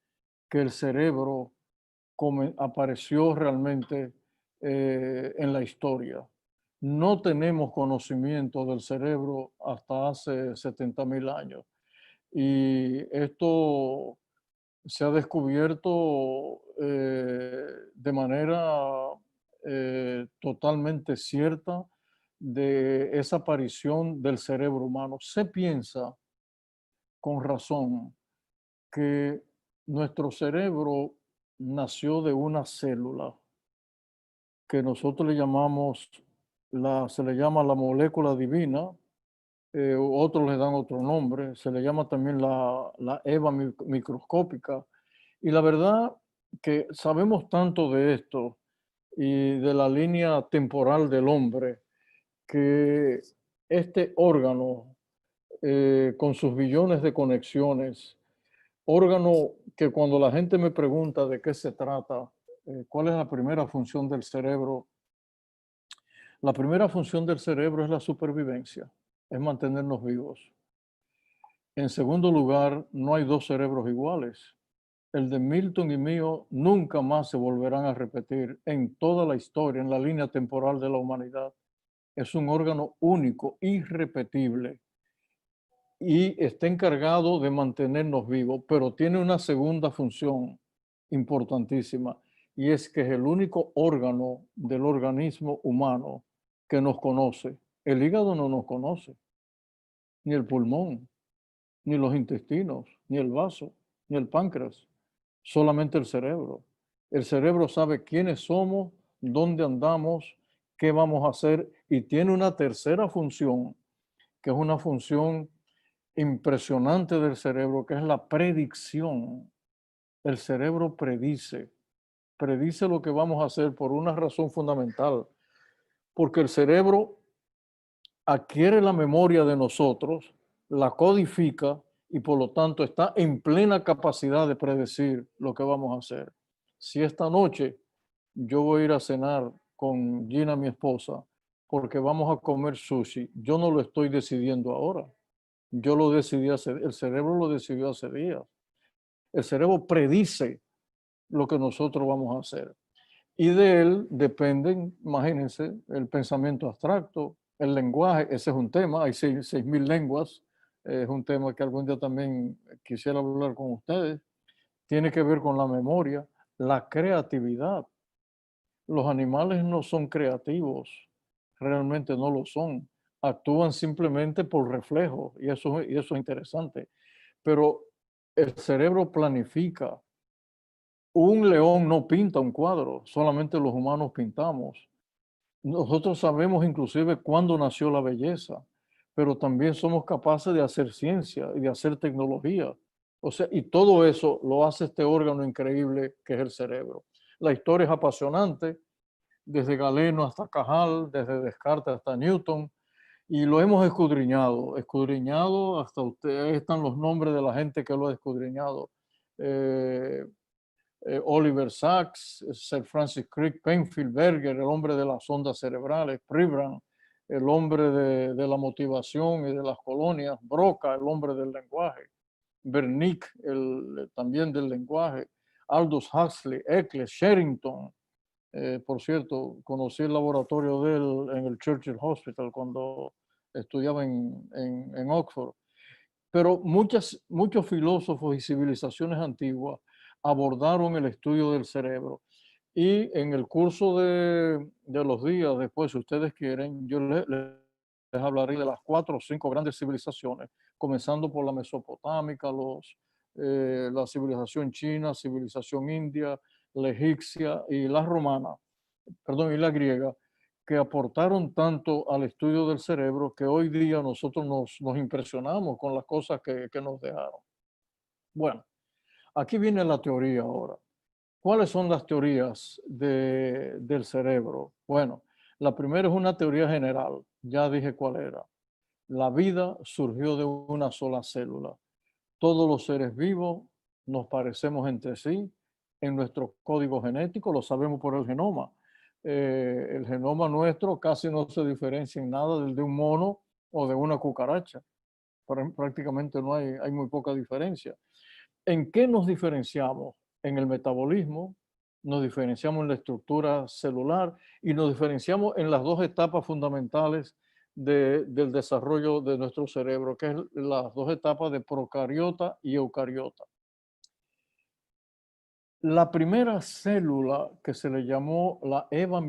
que el cerebro apareció realmente en la historia. No tenemos conocimiento del cerebro hasta hace 70.000 años. Y esto se ha descubierto de manera totalmente cierta de esa aparición del cerebro humano. Se piensa con razón que nuestro cerebro nació de una célula que nosotros le llamamos, se le llama la molécula divina, otros le dan otro nombre, se le llama también la EVA microscópica. Y la verdad que sabemos tanto de esto y de la línea temporal del hombre, que este órgano, con sus billones de conexiones, órgano que cuando la gente me pregunta de qué se trata, cuál es la primera función del cerebro, la primera función del cerebro es la supervivencia, es mantenernos vivos. En segundo lugar, no hay dos cerebros iguales. El de Milton y mío nunca más se volverán a repetir en toda la historia, en la línea temporal de la humanidad. Es un órgano único, irrepetible, y está encargado de mantenernos vivos, pero tiene una segunda función importantísima, y es que es el único órgano del organismo humano que nos conoce. El hígado no nos conoce, ni el pulmón, ni los intestinos, ni el vaso, ni el páncreas, solamente el cerebro. El cerebro sabe quiénes somos, dónde andamos, qué vamos a hacer, y tiene una tercera función, que es una función impresionante del cerebro, que es la predicción. El cerebro predice lo que vamos a hacer por una razón fundamental, porque el cerebro adquiere la memoria de nosotros, la codifica y por lo tanto está en plena capacidad de predecir lo que vamos a hacer. Si esta noche yo voy a ir a cenar con Gina, mi esposa, porque vamos a comer sushi, yo no lo estoy decidiendo ahora. Yo lo decidí el cerebro lo decidió hace días. El cerebro predice lo que nosotros vamos a hacer. Y de él dependen, imagínense, el pensamiento abstracto, el lenguaje, ese es un tema, hay 6.000 lenguas, es un tema que algún día también quisiera hablar con ustedes. Tiene que ver con la memoria, la creatividad. Los animales no son creativos, realmente no lo son. Actúan simplemente por reflejo y eso es interesante. Pero el cerebro planifica. Un león no pinta un cuadro, solamente los humanos pintamos. Nosotros sabemos inclusive cuándo nació la belleza, pero también somos capaces de hacer ciencia y de hacer tecnología. O sea, y todo eso lo hace este órgano increíble que es el cerebro. La historia es apasionante, desde Galeno hasta Cajal, desde Descartes hasta Newton, y lo hemos escudriñado, hasta ustedes están los nombres de la gente que lo ha escudriñado. Oliver Sacks, Sir Francis Crick, Penfield, Berger, el hombre de las ondas cerebrales, Pribram, el hombre de la motivación y de las colonias, Broca, el hombre del lenguaje, Wernicke, también del lenguaje, Aldous Huxley, Eccles, Sherrington. Por cierto, conocí el laboratorio de él en el Churchill Hospital cuando estudiaba en Oxford. Pero muchos filósofos y civilizaciones antiguas abordaron el estudio del cerebro. Y en el curso de los días, después, si ustedes quieren, yo les hablaré de las 4 o 5 grandes civilizaciones, comenzando por la mesopotámica, la civilización china, civilización india, la egipcia y la romana, perdón, y la griega, que aportaron tanto al estudio del cerebro que hoy día nosotros nos impresionamos con las cosas que nos dejaron. Bueno, aquí viene la teoría ahora. ¿Cuáles son las teorías del cerebro? Bueno, la primera es una teoría general, ya dije cuál era. La vida surgió de una sola célula. Todos los seres vivos nos parecemos entre sí en nuestro código genético, lo sabemos por el genoma. El genoma nuestro casi no se diferencia en nada del de un mono o de una cucaracha. Prácticamente no hay muy poca diferencia. ¿En qué nos diferenciamos? En el metabolismo, nos diferenciamos en la estructura celular y nos diferenciamos en las 2 etapas fundamentales del desarrollo de nuestro cerebro, que es las dos etapas de procariota y eucariota. La primera célula que se le llamó la EVA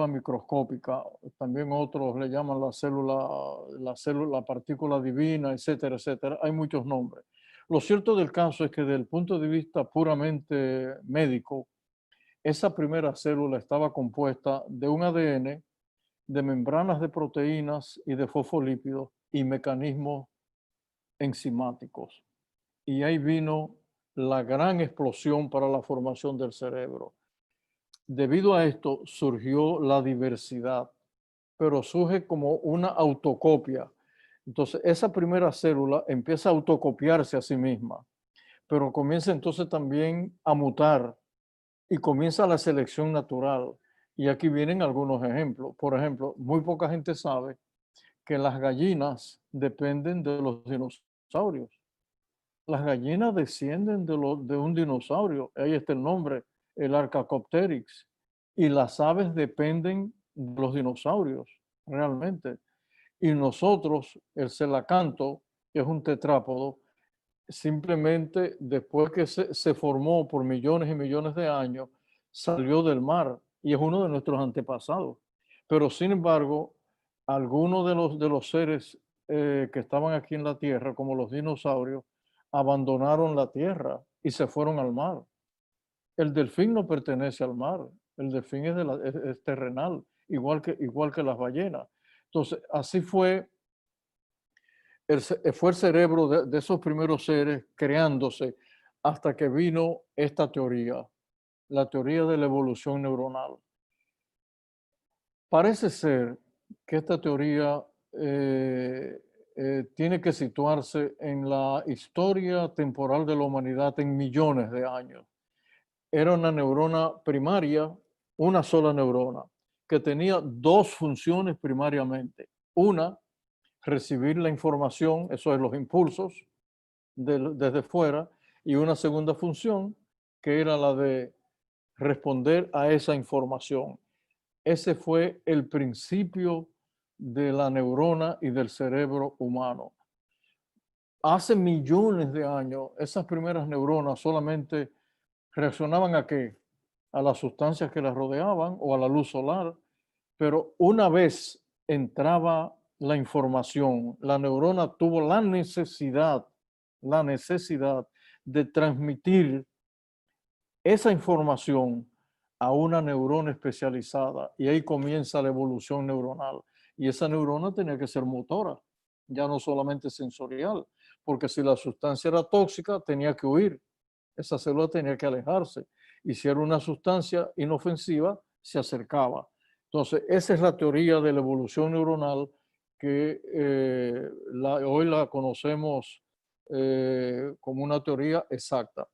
microscópica, también otros le llaman la partícula divina, etcétera, etcétera. Hay muchos nombres. Lo cierto del caso es que desde el punto de vista puramente médico, esa primera célula estaba compuesta de un ADN, de membranas de proteínas y de fosfolípidos y mecanismos enzimáticos. Y ahí vino la gran explosión para la formación del cerebro. Debido a esto surgió la diversidad, pero surge como una autocopia. Entonces, esa primera célula empieza a autocopiarse a sí misma, pero comienza entonces también a mutar y comienza la selección natural. Y aquí vienen algunos ejemplos. Por ejemplo, muy poca gente sabe que las gallinas dependen de los dinosaurios. Las gallinas descienden de un dinosaurio, ahí está el nombre, el Archaeopteryx, y las aves dependen de los dinosaurios, realmente. Y nosotros, el celacanto, que es un tetrápodo, simplemente después que se formó por millones y millones de años, salió del mar y es uno de nuestros antepasados. Pero sin embargo, algunos de los seres que estaban aquí en la Tierra, como los dinosaurios, abandonaron la Tierra y se fueron al mar. El delfín no pertenece al mar, el delfín es terrenal, igual que las ballenas. Entonces, así fue fue el cerebro de esos primeros seres creándose hasta que vino esta teoría, la teoría de la evolución neuronal. Parece ser que esta teoría tiene que situarse en la historia temporal de la humanidad en millones de años. Era una neurona primaria, una sola neurona, que tenía dos funciones primariamente. Una, recibir la información, eso es los impulsos desde fuera, y una segunda función que era la de responder a esa información. Ese fue el principio de la neurona y del cerebro humano. Hace millones de años, esas primeras neuronas solamente reaccionaban ¿a qué? A las sustancias que las rodeaban o a la luz solar, pero una vez entraba la información, la neurona tuvo la necesidad de transmitir esa información a una neurona especializada y ahí comienza la evolución neuronal. Y esa neurona tenía que ser motora, ya no solamente sensorial, porque si la sustancia era tóxica tenía que huir, esa célula tenía que alejarse y si era una sustancia inofensiva se acercaba. Entonces, esa es la teoría de la evolución neuronal que hoy la conocemos como una teoría exacta.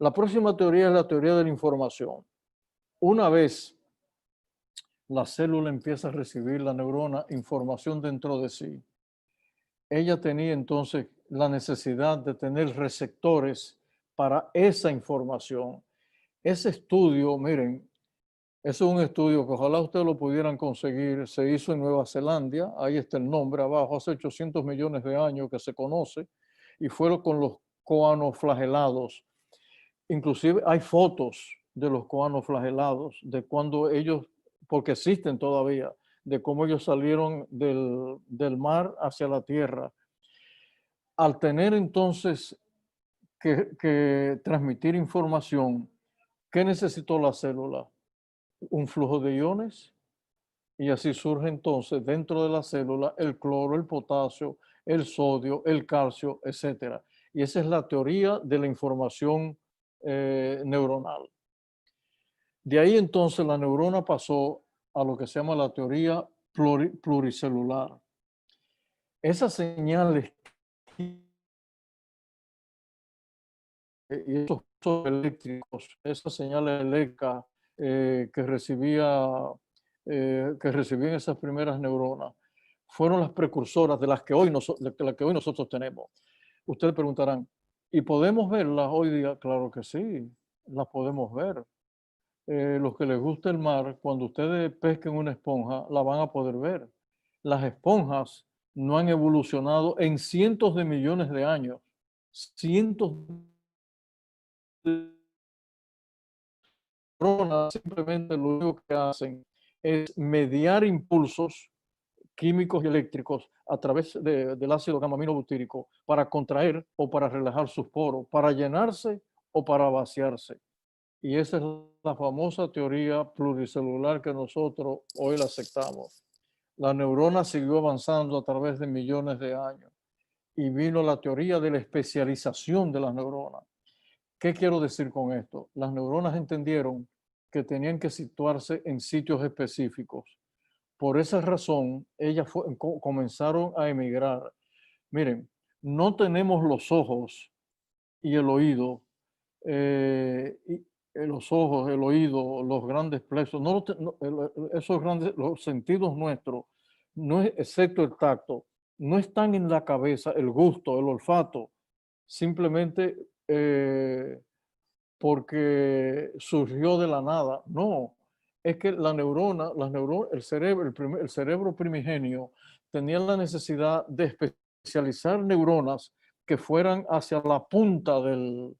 La próxima teoría es la teoría de la información. Una vez la célula empieza a recibir, la neurona, información dentro de sí, ella tenía entonces la necesidad de tener receptores para esa información. Ese estudio, miren, eso es un estudio que ojalá ustedes lo pudieran conseguir, se hizo en Nueva Zelanda, ahí está el nombre abajo, hace 800 millones de años que se conoce, y fueron con los coanoflagelados. Inclusive hay fotos de los coanoflagelados, de cuando ellos, porque existen todavía, de cómo ellos salieron del mar hacia la tierra. Al tener entonces que transmitir información, ¿qué necesitó la célula? Un flujo de iones y así surge entonces dentro de la célula el cloro, el potasio, el sodio, el calcio, etc. Y esa es la teoría de la información neuronal. De ahí entonces la neurona pasó a lo que se llama la teoría pluricelular. Esas señales y esos pulsos eléctricos, esas señales eléctricas que recibían esas primeras neuronas, fueron las precursoras de las que hoy nosotros tenemos. Ustedes preguntarán, ¿y podemos verlas hoy día? Claro que sí, las podemos ver. Los que les gusta el mar, cuando ustedes pesquen una esponja, la van a poder ver. Las esponjas no han evolucionado en cientos de millones de años. Cientos de neuronas simplemente lo único que hacen es mediar impulsos químicos y eléctricos a través del ácido gamma-aminobutírico para contraer o para relajar sus poros, para llenarse o para vaciarse. Y esa es la famosa teoría pluricelular que nosotros hoy la aceptamos. La neurona siguió avanzando a través de millones de años y vino la teoría de la especialización de las neuronas. ¿Qué quiero decir con esto? Las neuronas entendieron que tenían que situarse en sitios específicos. Por esa razón, ellas comenzaron a emigrar. Miren, no tenemos los ojos y el oído, los ojos, el oído, los grandes plexos, esos grandes, los sentidos nuestros, no es, excepto el tacto, no están en la cabeza, el gusto, el olfato, simplemente porque surgió de la nada. No, es que la neurona, el cerebro, el cerebro primigenio tenía la necesidad de especializar neuronas que fueran hacia la punta de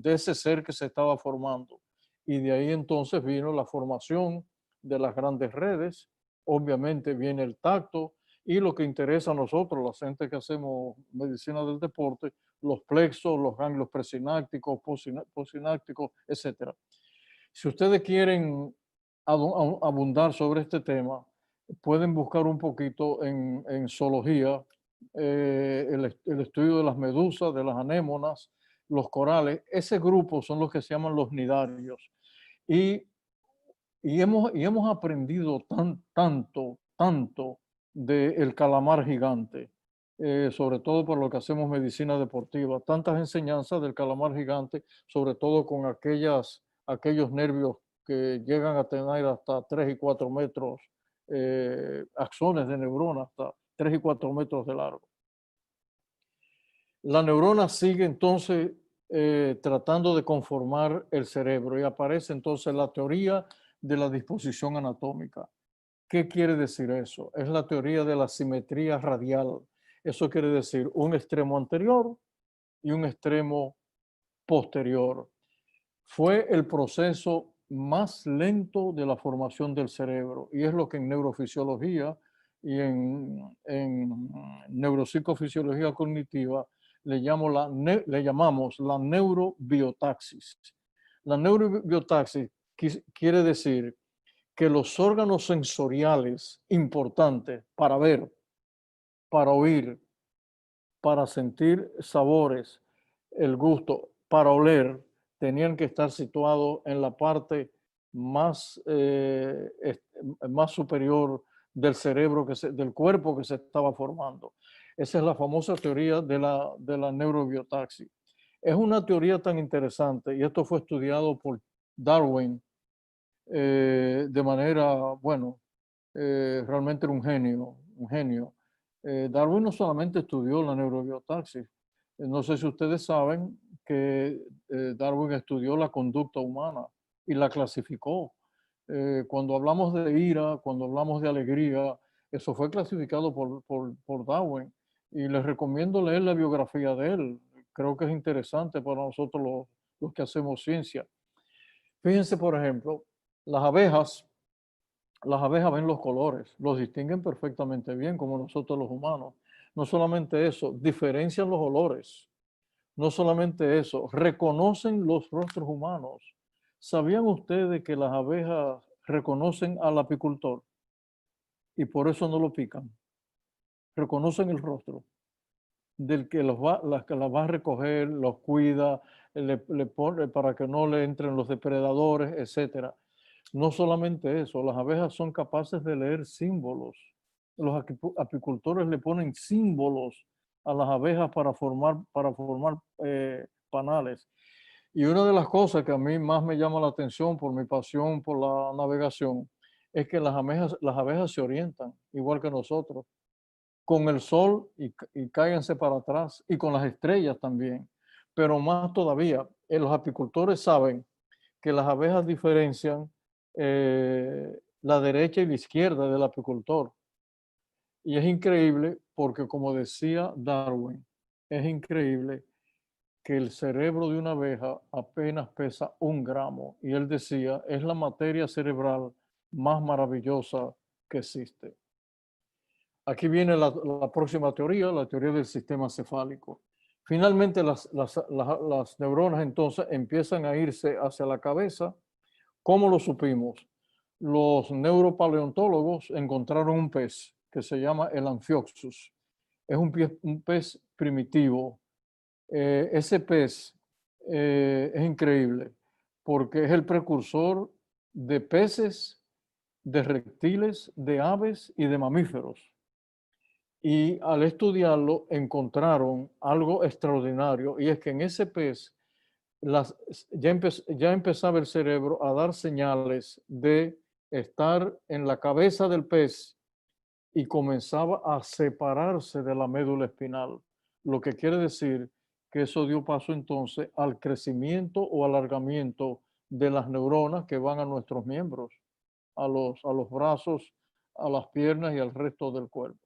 ese ser que se estaba formando. Y de ahí entonces vino la formación de las grandes redes. Obviamente viene el tacto y lo que interesa a nosotros, la gente que hacemos medicina del deporte, los plexos, los ganglios presinápticos, postsinápticos, etc. Si ustedes quieren abundar sobre este tema, pueden buscar un poquito en zoología, el estudio de las medusas, de las anémonas, los corales. Ese grupo son los que se llaman los nidarios. Y hemos aprendido tanto del calamar gigante, sobre todo por lo que hacemos medicina deportiva, tantas enseñanzas del calamar gigante, sobre todo con aquellos nervios que llegan a tener hasta 3 y 4 metros, axones de neurona, hasta 3 y 4 metros de largo. La neurona sigue entonces tratando de conformar el cerebro y aparece entonces la teoría de la disposición anatómica. ¿Qué quiere decir eso? Es la teoría de la simetría radial. Eso quiere decir un extremo anterior y un extremo posterior. Fue el proceso más lento de la formación del cerebro y es lo que en neurofisiología y en neuropsicofisiología cognitiva le llamamos la neurobiotaxis. La neurobiotaxis quiere decir que los órganos sensoriales importantes para ver, para oír, para sentir sabores, el gusto, para oler, tenían que estar situados en la parte más, más superior del cerebro, del cuerpo que se estaba formando. Esa es la famosa teoría de la neurobiotaxis. Es una teoría tan interesante y esto fue estudiado por Darwin de manera, bueno, realmente era un genio. Darwin no solamente estudió la neurobiotaxis, no sé si ustedes saben que Darwin estudió la conducta humana y la clasificó. Cuando hablamos de ira, cuando hablamos de alegría, eso fue clasificado por Darwin y les recomiendo leer la biografía de él. Creo que es interesante para nosotros los que hacemos ciencia. Fíjense, por ejemplo, las abejas ven los colores, los distinguen perfectamente bien como nosotros los humanos. No solamente eso, diferencian los olores. No solamente eso, reconocen los rostros humanos. ¿Sabían ustedes que las abejas reconocen al apicultor y por eso no lo pican? Reconocen el rostro del que las va a recoger, los cuida, le pone para que no le entren los depredadores, etcétera. No solamente eso, las abejas son capaces de leer símbolos. Los apicultores le ponen símbolos a las abejas para formar panales. Y una de las cosas que a mí más me llama la atención por mi pasión por la navegación es que las abejas se orientan igual que nosotros, con el sol y cáiganse para atrás y con las estrellas también. Pero más todavía, los apicultores saben que las abejas diferencian la derecha y la izquierda del apicultor. Y es increíble porque, como decía Darwin, es increíble que el cerebro de una abeja apenas pesa 1 gramo. Y él decía, es la materia cerebral más maravillosa que existe. Aquí viene la próxima teoría, la teoría del sistema cefálico. Finalmente, las neuronas entonces empiezan a irse hacia la cabeza. ¿Cómo lo supimos? Los neuropaleontólogos encontraron un pez que se llama el Amphioxus. Es un pez primitivo. Ese pez es increíble porque es el precursor de peces, de reptiles, de aves y de mamíferos. Y al estudiarlo encontraron algo extraordinario, y es que en ese pez ya empezaba el cerebro a dar señales de estar en la cabeza del pez y comenzaba a separarse de la médula espinal, lo que quiere decir que eso dio paso entonces al crecimiento o alargamiento de las neuronas que van a nuestros miembros, a los brazos, a las piernas y al resto del cuerpo.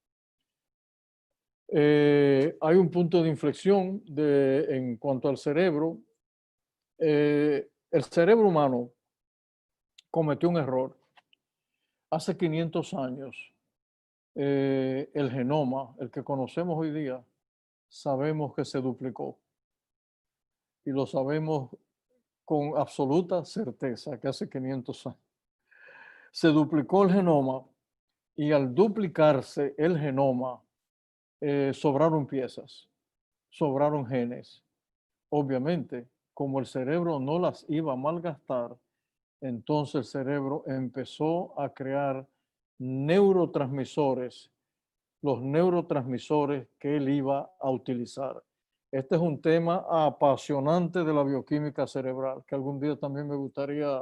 Hay un punto de inflexión en cuanto al cerebro. El cerebro humano cometió un error. Hace 500 años, el genoma, el que conocemos hoy día, sabemos que se duplicó. Y lo sabemos con absoluta certeza que hace 500 años. Se duplicó el genoma y al duplicarse el genoma, sobraron piezas, sobraron genes. Obviamente, como el cerebro no las iba a malgastar, entonces el cerebro empezó a crear neurotransmisores, los neurotransmisores que él iba a utilizar. Este es un tema apasionante de la bioquímica cerebral, que algún día también me gustaría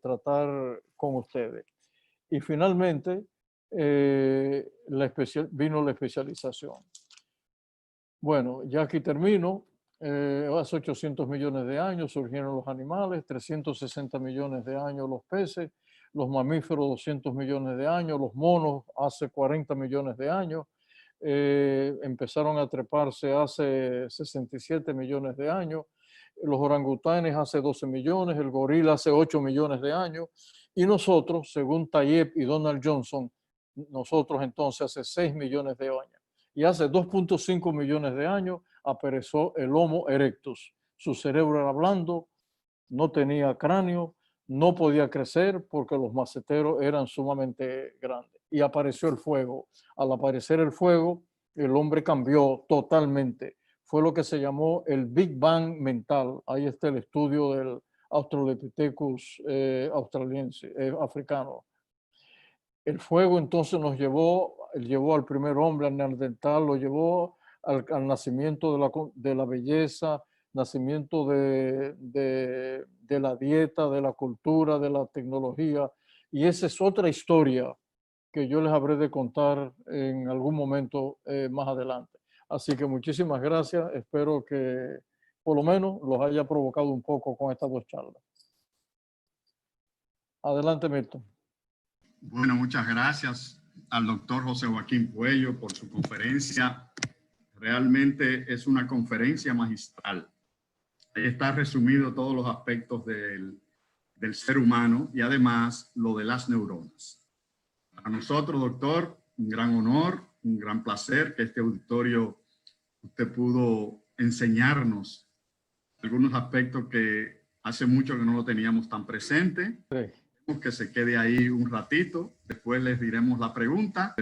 tratar con ustedes. Y finalmente vino la especialización. Bueno, ya aquí termino. Hace 800 millones de años surgieron los animales, 360 millones de años los peces, los mamíferos 200 millones de años, los monos hace 40 millones de años, empezaron a treparse hace 67 millones de años, los orangutanes hace 12 millones, el gorila hace 8 millones de años, y nosotros, según Tayeb y Donald Johnson, nosotros entonces hace 6 millones de años. Y hace 2.5 millones de años apareció el Homo erectus. Su cerebro era blando, no tenía cráneo, no podía crecer porque los maceteros eran sumamente grandes. Y apareció el fuego. Al aparecer el fuego, el hombre cambió totalmente. Fue lo que se llamó el Big Bang mental. Ahí está el estudio del Australopithecus australiense, africano. El fuego entonces nos llevó al primer hombre, al neandertal, lo llevó al nacimiento de la belleza, nacimiento de la dieta, de la cultura, de la tecnología. Y esa es otra historia que yo les habré de contar en algún momento más adelante. Así que muchísimas gracias. Espero que por lo menos los haya provocado un poco con estas 2 charlas. Adelante, Milton. Bueno, muchas gracias al doctor José Joaquín Puello por su conferencia. Realmente es una conferencia magistral. Ahí está resumido todos los aspectos del ser humano y además lo de las neuronas. Para nosotros, doctor, un gran honor, un gran placer que este auditorio usted pudo enseñarnos algunos aspectos que hace mucho que no lo teníamos tan presente. Sí. Que se quede ahí un ratito, después les diremos la pregunta.